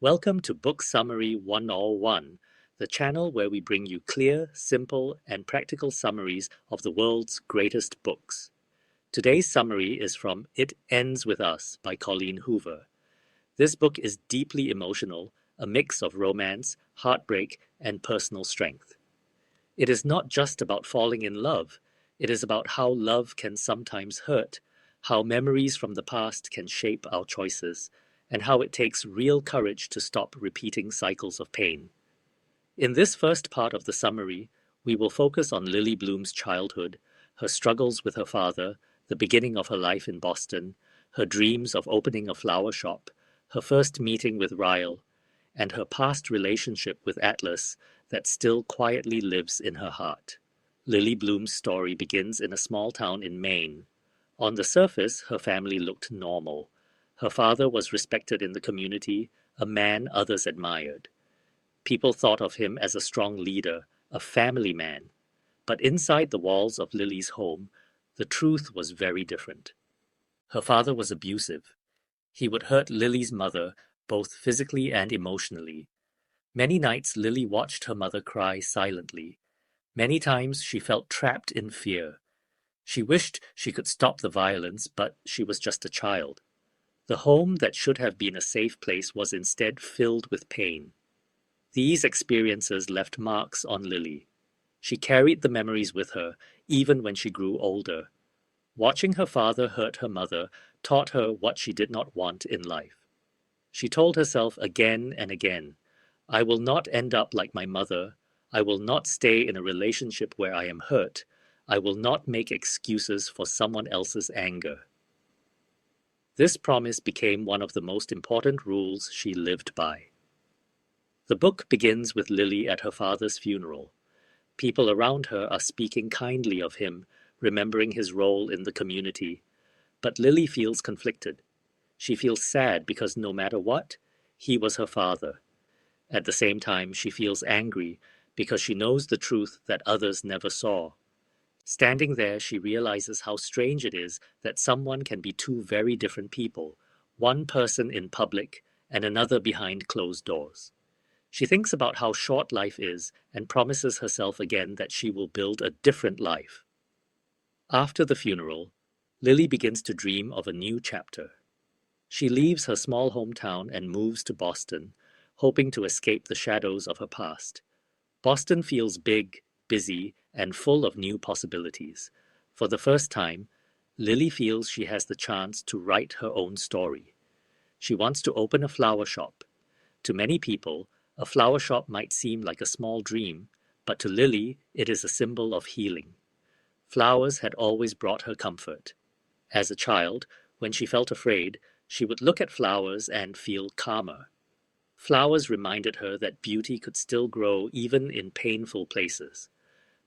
Welcome to Book Summary 101, the channel where we bring you clear, simple, and practical summaries of the world's greatest books. Today's summary is from It Ends With Us by Colleen Hoover. This book is deeply emotional, a mix of romance, heartbreak, and personal strength. It is not just about falling in love, it is about how love can sometimes hurt, how memories from the past can shape our choices, and how it takes real courage to stop repeating cycles of pain. In this first part of the summary, we will focus on Lily Bloom's childhood, her struggles with her father, the beginning of her life in Boston, her dreams of opening a flower shop, her first meeting with Ryle, and her past relationship with Atlas that still quietly lives in her heart. Lily Bloom's story begins in a small town in Maine. On the surface, her family looked normal. Her father was respected in the community, a man others admired. People thought of him as a strong leader, a family man. But inside the walls of Lily's home, the truth was very different. Her father was abusive. He would hurt Lily's mother, both physically and emotionally. Many nights Lily watched her mother cry silently. Many times she felt trapped in fear. She wished she could stop the violence, but she was just a child. The home that should have been a safe place was instead filled with pain. These experiences left marks on Lily. She carried the memories with her, even when she grew older. Watching her father hurt her mother taught her what she did not want in life. She told herself again and again, "I will not end up like my mother. I will not stay in a relationship where I am hurt. I will not make excuses for someone else's anger." This promise became one of the most important rules she lived by. The book begins with Lily at her father's funeral. People around her are speaking kindly of him, remembering his role in the community. But Lily feels conflicted. She feels sad because no matter what, he was her father. At the same time, she feels angry because she knows the truth that others never saw. Standing there, she realizes how strange it is that someone can be two very different people, one person in public and another behind closed doors. She thinks about how short life is and promises herself again that she will build a different life. After the funeral, Lily begins to dream of a new chapter. She leaves her small hometown and moves to Boston, hoping to escape the shadows of her past. Boston feels big, busy, and full of new possibilities. For the first time, Lily feels she has the chance to write her own story. She wants to open a flower shop. To many people, a flower shop might seem like a small dream, but to Lily, it is a symbol of healing. Flowers had always brought her comfort. As a child, when she felt afraid, she would look at flowers and feel calmer. Flowers reminded her that beauty could still grow even in painful places.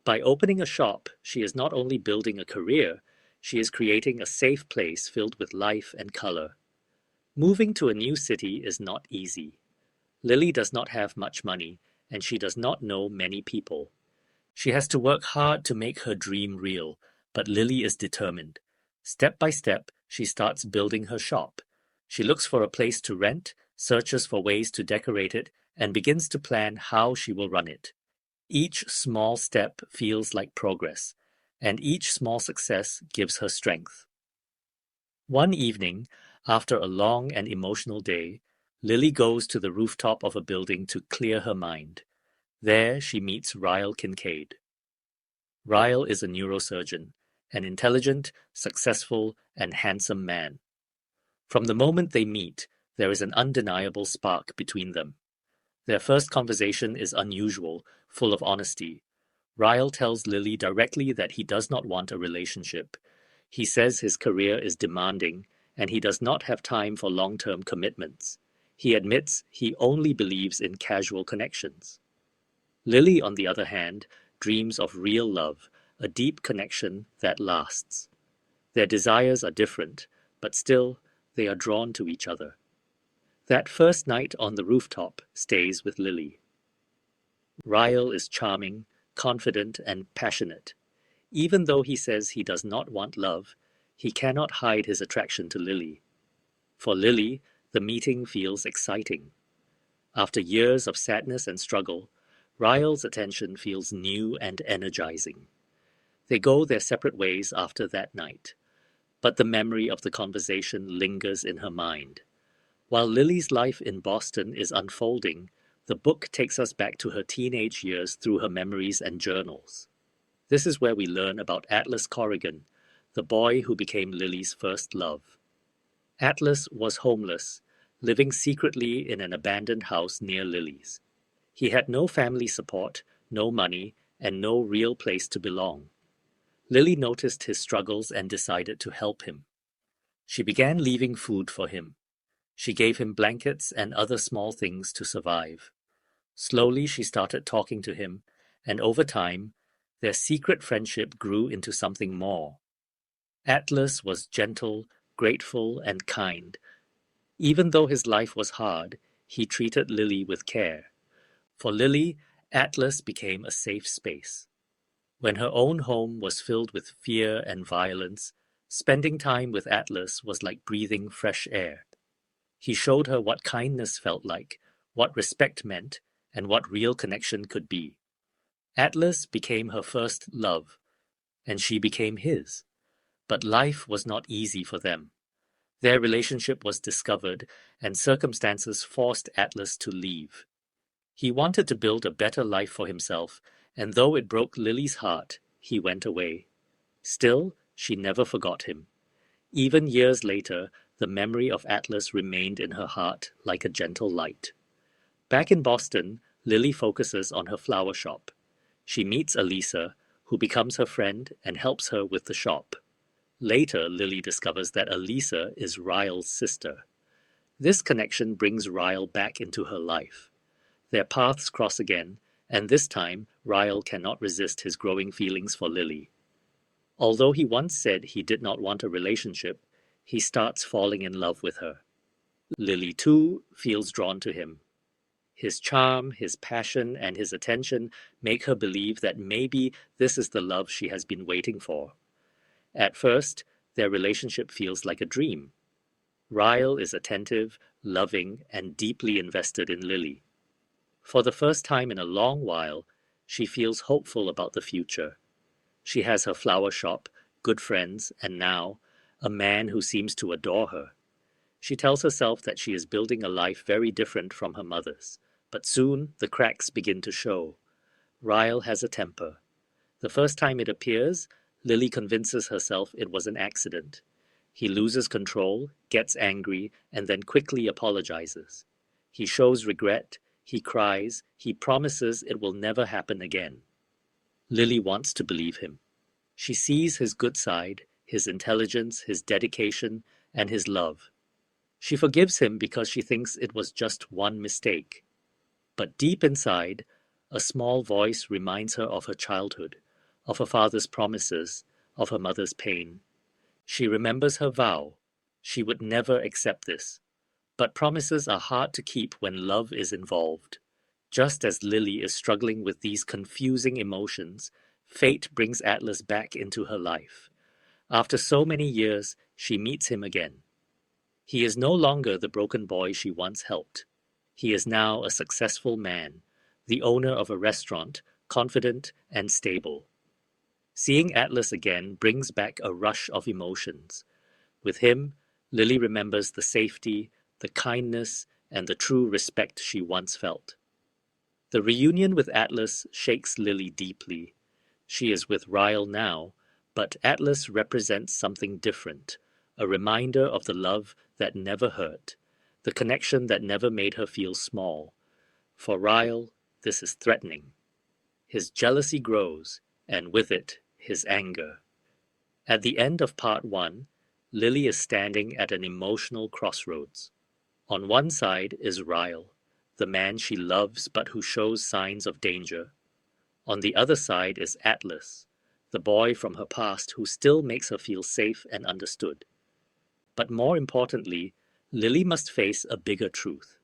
By opening a shop, she is not only building a career, she is creating a safe place filled with life and color. Moving to a new city is not easy. Lily does not have much money, and she does not know many people. She has to work hard to make her dream real, but Lily is determined. Step by step, she starts building her shop. She looks for a place to rent, searches for ways to decorate it, and begins to plan how she will run it. Each small step feels like progress, and each small success gives her strength. One evening, after a long and emotional day, Lily goes to the rooftop of a building to clear her mind. There she meets Ryle Kincaid. Ryle is a neurosurgeon, an intelligent, successful, and handsome man. From the moment they meet, there is an undeniable spark between them. Their first conversation is unusual, full of honesty. Ryle tells Lily directly that he does not want a relationship. He says his career is demanding, and he does not have time for long-term commitments. He admits he only believes in casual connections. Lily, on the other hand, dreams of real love, a deep connection that lasts. Their desires are different, but still, they are drawn to each other. That first night on the rooftop stays with Lily. Ryle is charming, confident, and passionate. Even though he says he does not want love, he cannot hide his attraction to Lily. For Lily, the meeting feels exciting. After years of sadness and struggle, Ryle's attention feels new and energizing. They go their separate ways after that night, but the memory of the conversation lingers in her mind. While Lily's life in Boston is unfolding, the book takes us back to her teenage years through her memories and journals. This is where we learn about Atlas Corrigan, the boy who became Lily's first love. Atlas was homeless, living secretly in an abandoned house near Lily's. He had no family support, no money, and no real place to belong. Lily noticed his struggles and decided to help him. She began leaving food for him. She gave him blankets and other small things to survive. Slowly she started talking to him, and over time, their secret friendship grew into something more. Atlas was gentle, grateful, and kind. Even though his life was hard, he treated Lily with care. For Lily, Atlas became a safe space. When her own home was filled with fear and violence, spending time with Atlas was like breathing fresh air. He showed her what kindness felt like, what respect meant, and what real connection could be. Atlas became her first love, and she became his. But life was not easy for them. Their relationship was discovered, and circumstances forced Atlas to leave. He wanted to build a better life for himself, and though it broke Lily's heart, he went away. Still, she never forgot him. Even years later, the memory of Atlas remained in her heart like a gentle light. Back in Boston, Lily focuses on her flower shop. She meets Elisa, who becomes her friend and helps her with the shop. Later, Lily discovers that Elisa is Ryle's sister. This connection brings Ryle back into her life. Their paths cross again, and this time Ryle cannot resist his growing feelings for Lily. Although he once said he did not want a relationship, he starts falling in love with her. Lily, too, feels drawn to him. His charm, his passion, and his attention make her believe that maybe this is the love she has been waiting for. At first, their relationship feels like a dream. Ryle is attentive, loving, and deeply invested in Lily. For the first time in a long while, she feels hopeful about the future. She has her flower shop, good friends, and now, a man who seems to adore her. She tells herself that she is building a life very different from her mother's, but soon the cracks begin to show. Ryle has a temper. The first time it appears, Lily convinces herself it was an accident. He loses control, gets angry, and then quickly apologizes. He shows regret, he cries, he promises it will never happen again. Lily wants to believe him. She sees his good side, his intelligence, his dedication, and his love. She forgives him because she thinks it was just one mistake. But deep inside, a small voice reminds her of her childhood, of her father's promises, of her mother's pain. She remembers her vow. She would never accept this. But promises are hard to keep when love is involved. Just as Lily is struggling with these confusing emotions, fate brings Atlas back into her life. After so many years, she meets him again. He is no longer the broken boy she once helped. He is now a successful man, the owner of a restaurant, confident and stable. Seeing Atlas again brings back a rush of emotions. With him, Lily remembers the safety, the kindness, and the true respect she once felt. The reunion with Atlas shakes Lily deeply. She is with Ryle now, but Atlas represents something different, a reminder of the love that never hurt, the connection that never made her feel small. For Ryle, this is threatening. His jealousy grows, and with it, his anger. At the end of part 1, Lily is standing at an emotional crossroads. On one side is Ryle, the man she loves but who shows signs of danger. On the other side is Atlas, the boy from her past who still makes her feel safe and understood. But more importantly, Lily must face a bigger truth.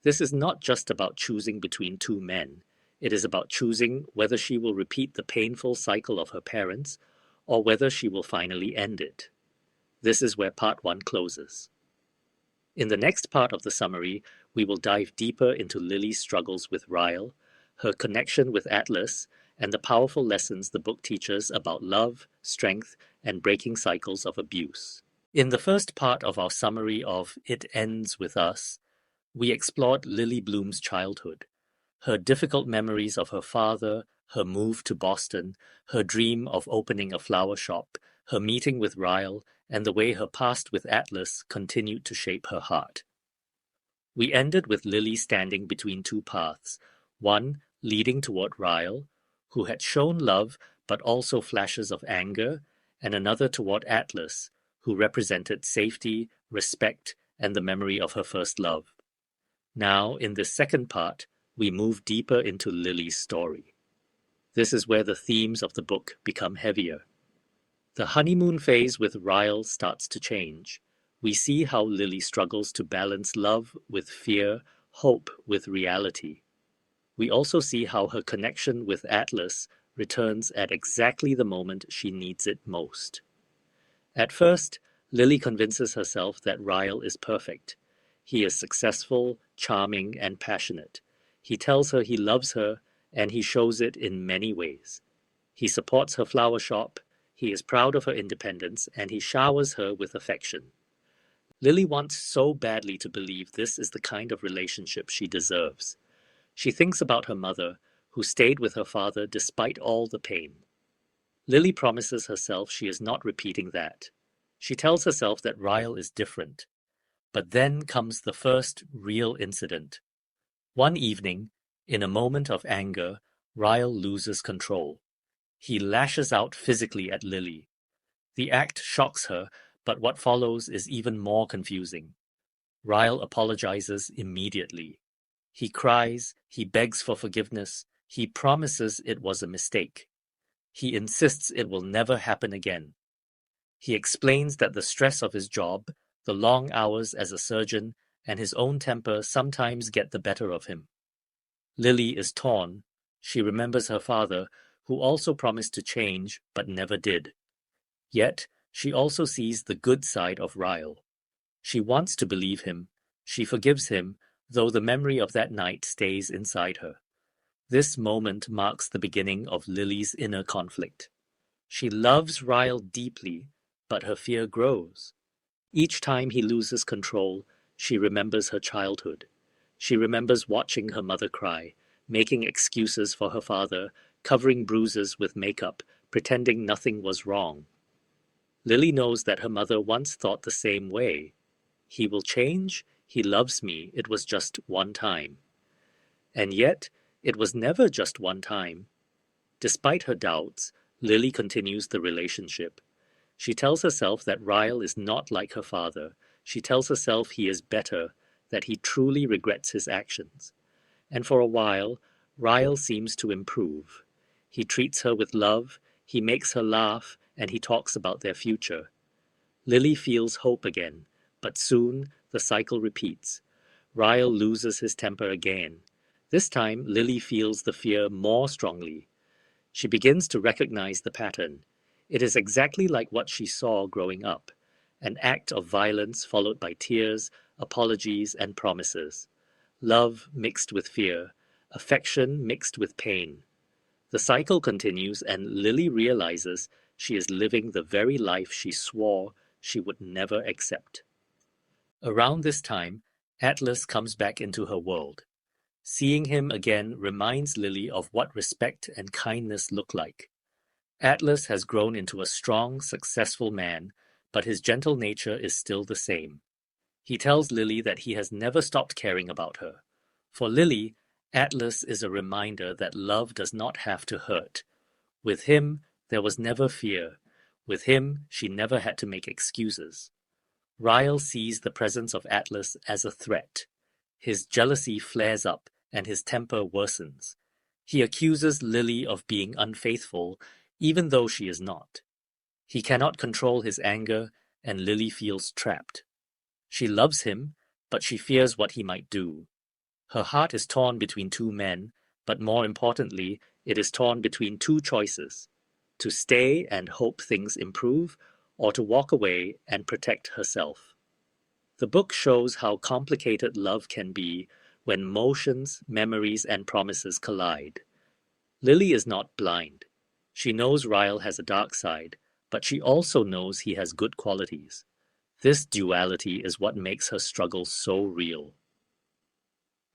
This is not just about choosing between two men. It is about choosing whether she will repeat the painful cycle of her parents or whether she will finally end it. This is where part 1 closes. In the next part of the summary, we will dive deeper into Lily's struggles with Ryle, her connection with Atlas, and the powerful lessons the book teaches about love, strength, and breaking cycles of abuse. In the first part of our summary of It Ends With Us, we explored Lily Bloom's childhood, her difficult memories of her father, her move to Boston, her dream of opening a flower shop, her meeting with Ryle, and the way her past with Atlas continued to shape her heart. We ended with Lily standing between two paths, one leading toward Ryle, who had shown love but also flashes of anger, and another toward Atlas, who represented safety, respect, and the memory of her first love. Now, in this second part, we move deeper into Lily's story. This is where the themes of the book become heavier. The honeymoon phase with Ryle starts to change. We see how Lily struggles to balance love with fear, hope with reality. We also see how her connection with Atlas returns at exactly the moment she needs it most. At first, Lily convinces herself that Ryle is perfect. He is successful, charming, and passionate. He tells her he loves her, and he shows it in many ways. He supports her flower shop, he is proud of her independence, and he showers her with affection. Lily wants so badly to believe this is the kind of relationship she deserves. She thinks about her mother, who stayed with her father despite all the pain. Lily promises herself she is not repeating that. She tells herself that Ryle is different. But then comes the first real incident. One evening, in a moment of anger, Ryle loses control. He lashes out physically at Lily. The act shocks her, but what follows is even more confusing. Ryle apologizes immediately. He cries, he begs for forgiveness, he promises it was a mistake. He insists it will never happen again. He explains that the stress of his job, the long hours as a surgeon, and his own temper sometimes get the better of him. Lily is torn. She remembers her father, who also promised to change but never did. Yet, she also sees the good side of Ryle. She wants to believe him. She forgives him, though the memory of that night stays inside her. This moment marks the beginning of Lily's inner conflict. She loves Ryle deeply, but her fear grows. Each time he loses control, she remembers her childhood. She remembers watching her mother cry, making excuses for her father, covering bruises with makeup, pretending nothing was wrong. Lily knows that her mother once thought the same way. He will change, he loves me, it was just one time. And yet, it was never just one time. Despite her doubts, Lily continues the relationship. She tells herself that Ryle is not like her father. She tells herself he is better, that he truly regrets his actions. And for a while, Ryle seems to improve. He treats her with love, he makes her laugh, and he talks about their future. Lily feels hope again, but soon the cycle repeats. Ryle loses his temper again. This time, Lily feels the fear more strongly. She begins to recognize the pattern. It is exactly like what she saw growing up, an act of violence followed by tears, apologies, and promises. Love mixed with fear, affection mixed with pain. The cycle continues, and Lily realizes she is living the very life she swore she would never accept. Around this time, Atlas comes back into her world. Seeing him again reminds Lily of what respect and kindness look like. Atlas has grown into a strong, successful man, but his gentle nature is still the same. He tells Lily that he has never stopped caring about her. For Lily, Atlas is a reminder that love does not have to hurt. With him, there was never fear. With him, she never had to make excuses. Ryle sees the presence of Atlas as a threat. His jealousy flares up and his temper worsens. He accuses Lily of being unfaithful, even though she is not. He cannot control his anger, and Lily feels trapped. She loves him, but she fears what he might do. Her heart is torn between two men, but more importantly, it is torn between two choices: to stay and hope things improve, or to walk away and protect herself. The book shows how complicated love can be when emotions, memories, and promises collide. Lily is not blind. She knows Ryle has a dark side, but she also knows he has good qualities. This duality is what makes her struggle so real.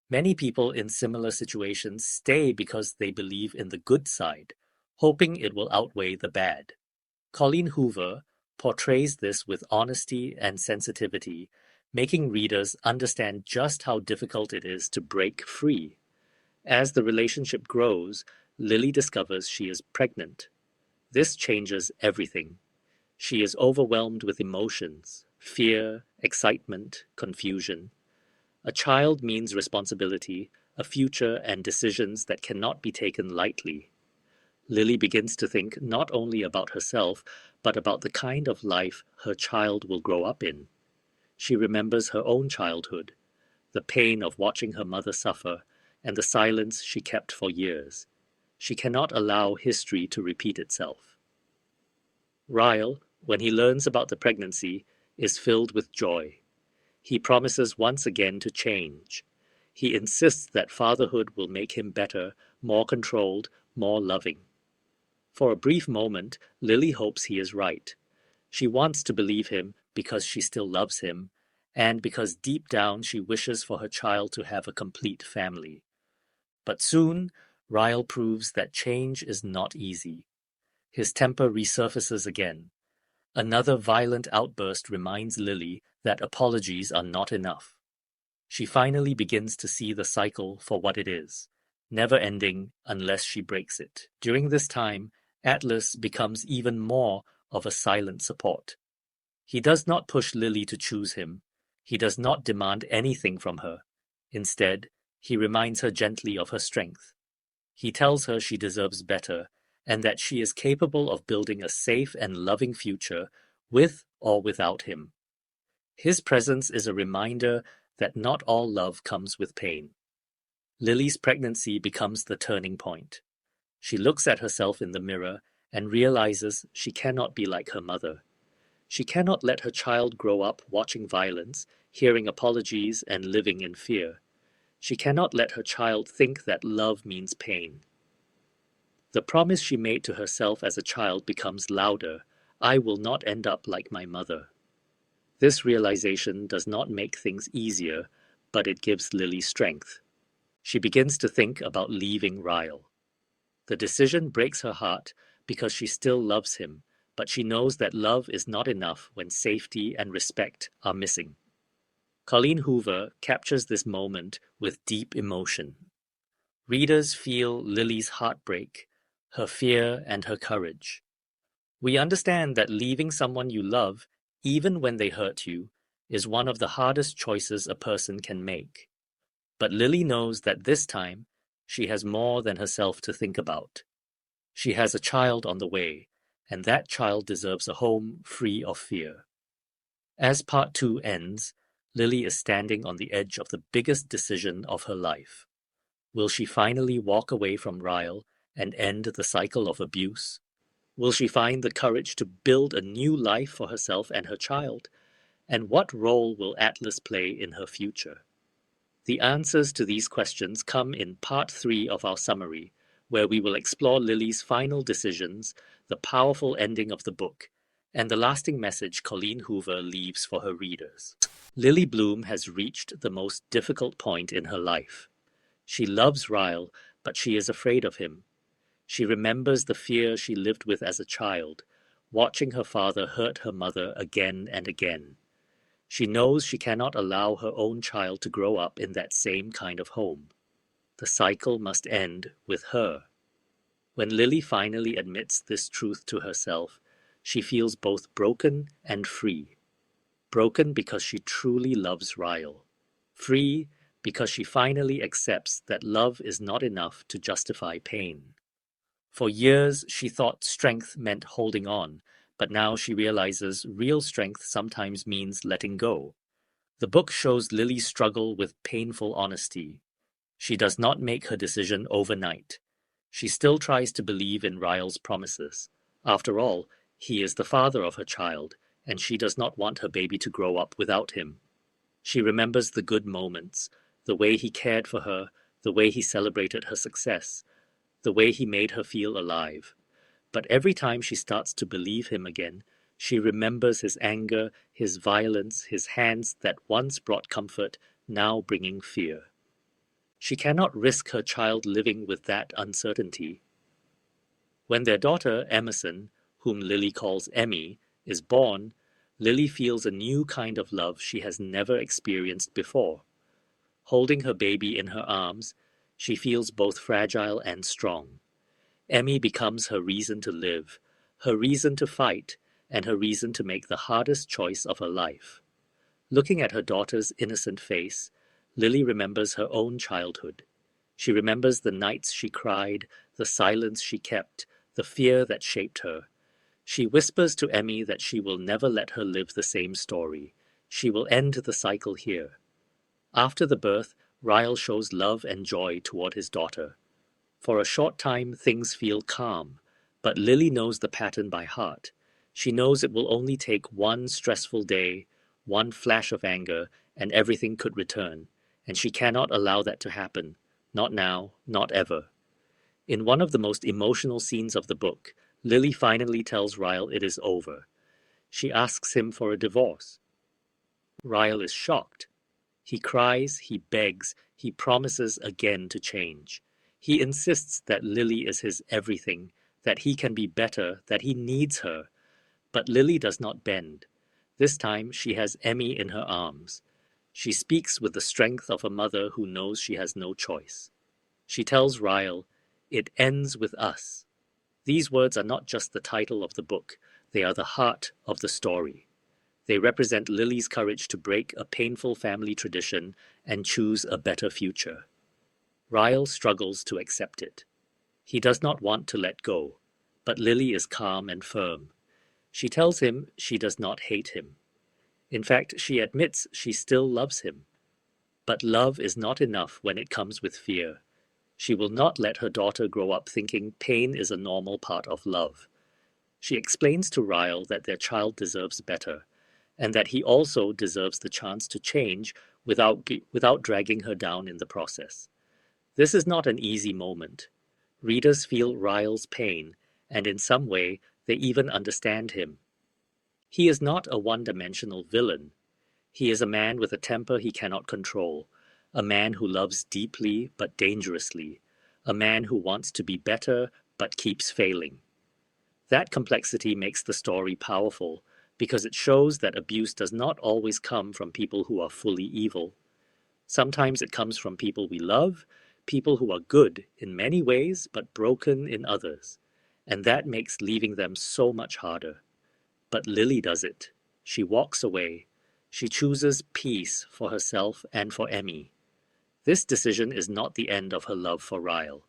Many people in similar situations stay because they believe in the good side, hoping it will outweigh the bad. Colleen Hoover portrays this with honesty and sensitivity, making readers understand just how difficult it is to break free. As the relationship grows, Lily discovers she is pregnant. This changes everything. She is overwhelmed with emotions, fear, excitement, confusion. A child means responsibility, a future, and decisions that cannot be taken lightly. Lily begins to think not only about herself, but about the kind of life her child will grow up in. She remembers her own childhood, the pain of watching her mother suffer, and the silence she kept for years. She cannot allow history to repeat itself. Ryle, when he learns about the pregnancy, is filled with joy. He promises once again to change. He insists that fatherhood will make him better, more controlled, more loving. For a brief moment, Lily hopes he is right. She wants to believe him because she still loves him, and because deep down she wishes for her child to have a complete family. But soon, Ryle proves that change is not easy. His temper resurfaces again. Another violent outburst reminds Lily that apologies are not enough. She finally begins to see the cycle for what it is, never ending unless she breaks it. During this time, Atlas becomes even more of a silent support. He does not push Lily to choose him. He does not demand anything from her. Instead, he reminds her gently of her strength. He tells her she deserves better and that she is capable of building a safe and loving future with or without him. His presence is a reminder that not all love comes with pain. Lily's pregnancy becomes the turning point. She looks at herself in the mirror and realizes she cannot be like her mother. She cannot let her child grow up watching violence, hearing apologies, and living in fear. She cannot let her child think that love means pain. The promise she made to herself as a child becomes louder. I will not end up like my mother. This realization does not make things easier, but it gives Lily strength. She begins to think about leaving Ryle. The decision breaks her heart because she still loves him, but she knows that love is not enough when safety and respect are missing. Colleen Hoover captures this moment with deep emotion. Readers feel Lily's heartbreak, her fear, and her courage. We understand that leaving someone you love, even when they hurt you, is one of the hardest choices a person can make. But Lily knows that this time, she has more than herself to think about. She has a child on the way, and that child deserves a home free of fear. As part 2 ends, Lily is standing on the edge of the biggest decision of her life. Will she finally walk away from Ryle and end the cycle of abuse? Will she find the courage to build a new life for herself and her child? And what role will Atlas play in her future? The answers to these questions come in part 3 of our summary, where we will explore Lily's final decisions, the powerful ending of the book, and the lasting message Colleen Hoover leaves for her readers. Lily Bloom has reached the most difficult point in her life. She loves Ryle, but she is afraid of him. She remembers the fear she lived with as a child, watching her father hurt her mother again and again. She knows she cannot allow her own child to grow up in that same kind of home. The cycle must end with her. When Lily finally admits this truth to herself, she feels both broken and free. Broken because she truly loves Ryle. Free because she finally accepts that love is not enough to justify pain. For years, she thought strength meant holding on, but now she realizes real strength sometimes means letting go. The book shows Lily's struggle with painful honesty. She does not make her decision overnight. She still tries to believe in Ryle's promises. After all, he is the father of her child, and she does not want her baby to grow up without him. She remembers the good moments, the way he cared for her, the way he celebrated her success, the way he made her feel alive. But every time she starts to believe him again, she remembers his anger, his violence, his hands that once brought comfort, now bringing fear. She cannot risk her child living with that uncertainty. When their daughter, Emerson, whom Lily calls Emmy, is born, Lily feels a new kind of love she has never experienced before. Holding her baby in her arms, she feels both fragile and strong. Emmy becomes her reason to live, her reason to fight, and her reason to make the hardest choice of her life. Looking at her daughter's innocent face, Lily remembers her own childhood. She remembers the nights she cried, the silence she kept, the fear that shaped her. She whispers to Emmy that she will never let her live the same story. She will end the cycle here. After the birth, Ryle shows love and joy toward his daughter. For a short time, things feel calm, but Lily knows the pattern by heart. She knows it will only take one stressful day, one flash of anger, and everything could return, and she cannot allow that to happen. Not now, not ever. In one of the most emotional scenes of the book, Lily finally tells Ryle it is over. She asks him for a divorce. Ryle is shocked. He cries, he begs, he promises again to change. He insists that Lily is his everything, that he can be better, that he needs her. But Lily does not bend. This time she has Emmy in her arms. She speaks with the strength of a mother who knows she has no choice. She tells Ryle, "It ends with us." These words are not just the title of the book, they are the heart of the story. They represent Lily's courage to break a painful family tradition and choose a better future. Ryle struggles to accept it. He does not want to let go, but Lily is calm and firm. She tells him she does not hate him. In fact, she admits she still loves him. But love is not enough when it comes with fear. She will not let her daughter grow up thinking pain is a normal part of love. She explains to Ryle that their child deserves better, and that he also deserves the chance to change without dragging her down in the process. This is not an easy moment. Readers feel Ryle's pain, and in some way, they even understand him. He is not a one-dimensional villain. He is a man with a temper he cannot control, a man who loves deeply but dangerously, a man who wants to be better but keeps failing. That complexity makes the story powerful because it shows that abuse does not always come from people who are fully evil. Sometimes it comes from people we love, people who are good in many ways but broken in others, and that makes leaving them so much harder. But Lily does it. She walks away. She chooses peace for herself and for Emmy. This decision is not the end of her love for Ryle.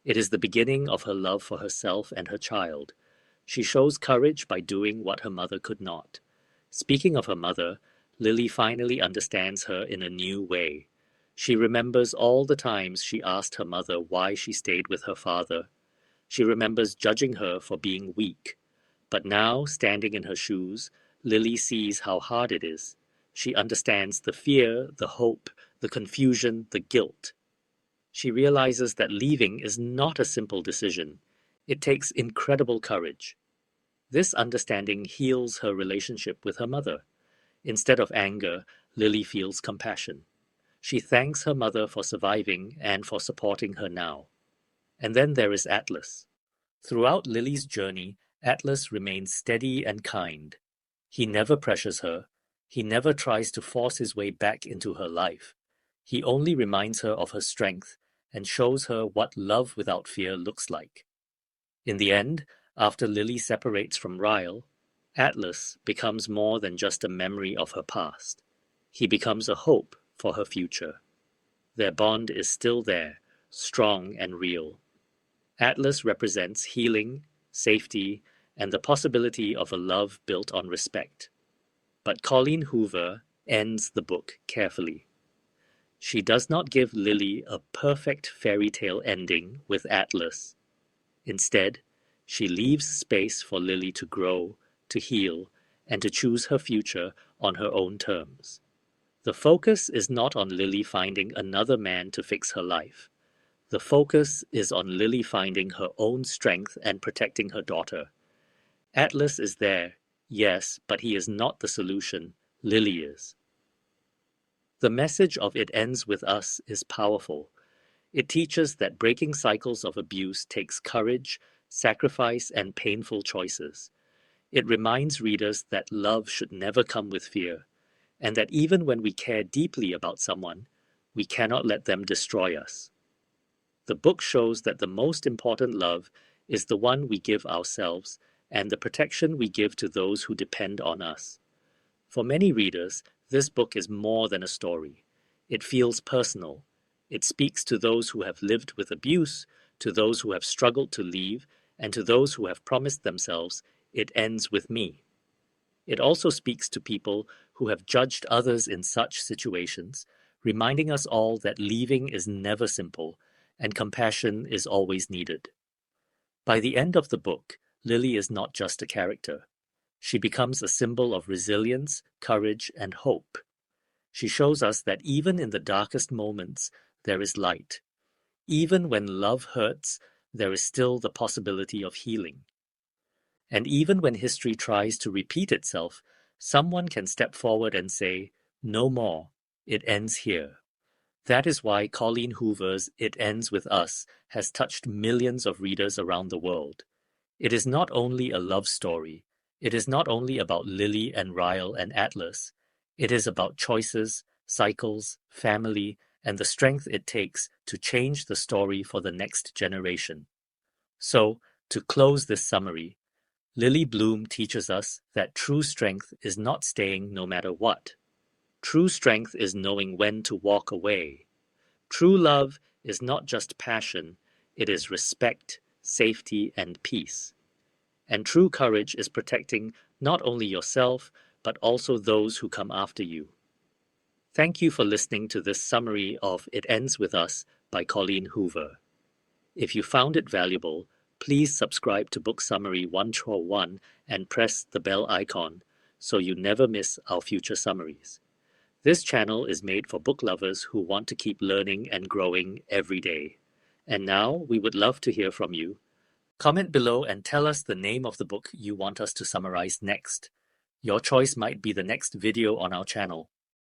It is the beginning of her love for herself and her child. She shows courage by doing what her mother could not. Speaking of her mother, Lily finally understands her in a new way. She remembers all the times she asked her mother why she stayed with her father. She remembers judging her for being weak. But now, standing in her shoes, Lily sees how hard it is. She understands the fear, the hope, the confusion, the guilt. She realizes that leaving is not a simple decision. It takes incredible courage. This understanding heals her relationship with her mother. Instead of anger, Lily feels compassion. She thanks her mother for surviving and for supporting her now. And then there is Atlas. Throughout Lily's journey, Atlas remains steady and kind. He never pressures her. He never tries to force his way back into her life. He only reminds her of her strength and shows her what love without fear looks like. In the end, after Lily separates from Ryle, Atlas becomes more than just a memory of her past. He becomes a hope for her future. Their bond is still there, strong and real. Atlas represents healing, safety, and the possibility of a love built on respect. But Colleen Hoover ends the book carefully. She does not give Lily a perfect fairy tale ending with Atlas. Instead, she leaves space for Lily to grow, to heal, and to choose her future on her own terms. The focus is not on Lily finding another man to fix her life. The focus is on Lily finding her own strength and protecting her daughter. Atlas is there, yes, but he is not the solution. Lily is. The message of It Ends With Us is powerful. It teaches that breaking cycles of abuse takes courage, sacrifice, and painful choices. It reminds readers that love should never come with fear, and that even when we care deeply about someone, we cannot let them destroy us. The book shows that the most important love is the one we give ourselves and the protection we give to those who depend on us. For many readers, this book is more than a story. It feels personal. It speaks to those who have lived with abuse, to those who have struggled to leave, and to those who have promised themselves, "It ends with me." It also speaks to people who have judged others in such situations, reminding us all that leaving is never simple and compassion is always needed. By the end of the book, Lily is not just a character. She becomes a symbol of resilience, courage, and hope. She shows us that even in the darkest moments, there is light. Even when love hurts, there is still the possibility of healing. And even when history tries to repeat itself, someone can step forward and say, "No more. It ends here." That is why Colleen Hoover's It Ends With Us has touched millions of readers around the world. It is not only a love story. It is not only about Lily and Ryle and Atlas. It is about choices, cycles, family, and the strength it takes to change the story for the next generation. So, to close this summary, Lily Bloom teaches us that true strength is not staying no matter what. True strength is knowing when to walk away. True love is not just passion, it is respect, safety, and peace. And true courage is protecting not only yourself, but also those who come after you. Thank you for listening to this summary of It Ends With Us by Colleen Hoover. If you found it valuable, please subscribe to Book Summary 101 and press the bell icon so you never miss our future summaries. This channel is made for book lovers who want to keep learning and growing every day. And now we would love to hear from you. Comment below and tell us the name of the book you want us to summarize next. Your choice might be the next video on our channel.